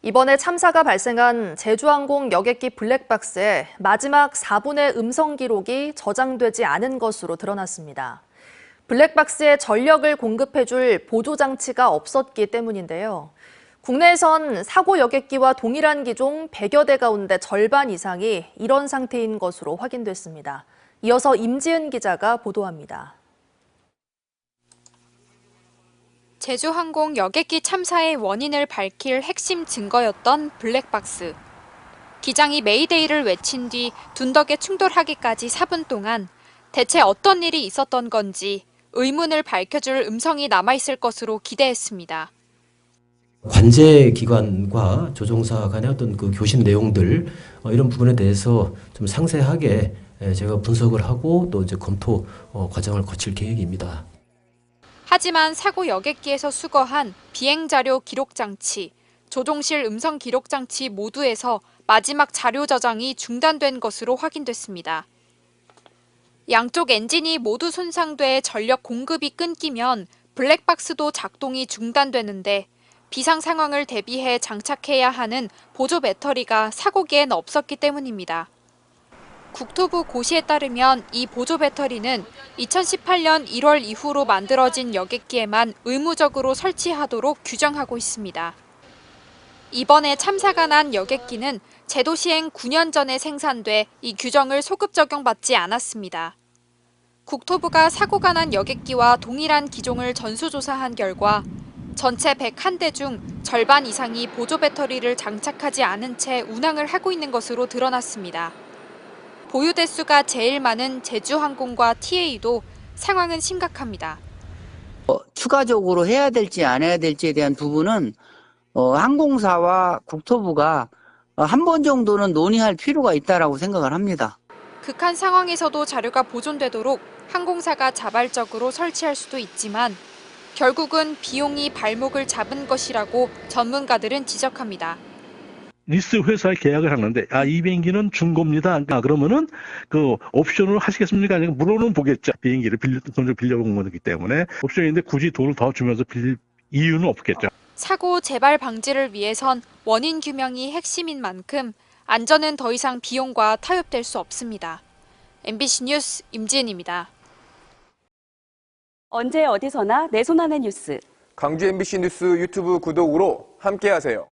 이번에 참사가 발생한 제주항공 여객기 블랙박스에 마지막 4분의 음성 기록이 저장되지 않은 것으로 드러났습니다. 블랙박스에 전력을 공급해줄 보조장치가 없었기 때문인데요. 국내에선 사고 여객기와 동일한 기종 100여 대 가운데 절반 이상이 이런 상태인 것으로 확인됐습니다. 이어서 임지은 기자가 보도합니다. 제주항공 여객기 참사의 원인을 밝힐 핵심 증거였던 블랙박스. 기장이 메이데이를 외친 뒤 둔덕에 충돌하기까지 4분 동안 대체 어떤 일이 있었던 건지 의문을 밝혀줄 음성이 남아있을 것으로 기대했습니다. 관제 기관과 조종사 간의 어떤 그 교신 내용들 이런 부분에 대해서 좀 상세하게 제가 분석을 하고 또 이제 검토 과정을 거칠 계획입니다. 하지만 사고 여객기에서 수거한 비행자료 기록장치, 조종실 음성 기록장치 모두에서 마지막 자료 저장이 중단된 것으로 확인됐습니다. 양쪽 엔진이 모두 손상돼 전력 공급이 끊기면 블랙박스도 작동이 중단되는데 비상 상황을 대비해 장착해야 하는 보조 배터리가 사고기엔 없었기 때문입니다. 국토부 고시에 따르면 이 보조 배터리는 2018년 1월 이후로 만들어진 여객기에만 의무적으로 설치하도록 규정하고 있습니다. 이번에 참사가 난 여객기는 제도 시행 9년 전에 생산돼 이 규정을 소급 적용받지 않았습니다. 국토부가 사고가 난 여객기와 동일한 기종을 전수조사한 결과 전체 101대 중 절반 이상이 보조 배터리를 장착하지 않은 채 운항을 하고 있는 것으로 드러났습니다. 보유 대수가 제일 많은 제주항공과 TA도 상황은 심각합니다. 추가적으로 해야 될지 안 해야 될지에 대한 부분은 항공사와 국토부가 한 번 정도는 논의할 필요가 있다라고 생각을 합니다. 극한 상황에서도 자료가 보존되도록 항공사가 자발적으로 설치할 수도 있지만 결국은 비용이 발목을 잡은 것이라고 전문가들은 지적합니다. 리스 회사에 계약을 하는데 이 비행기는 중고입니다. 그러면은 그 옵션을 하시겠습니까? 물어는 보겠죠. 비행기를 돈을 빌려본 거기 때문에 옵션인데 굳이 돈을 더 주면서 빌릴 이유는 없겠죠. 사고 재발 방지를 위해선 원인 규명이 핵심인 만큼 안전은 더 이상 비용과 타협될 수 없습니다. MBC 뉴스 임지은입니다. 언제 어디서나 내 손 안의 뉴스. 광주 MBC 뉴스 유튜브 구독으로 함께하세요.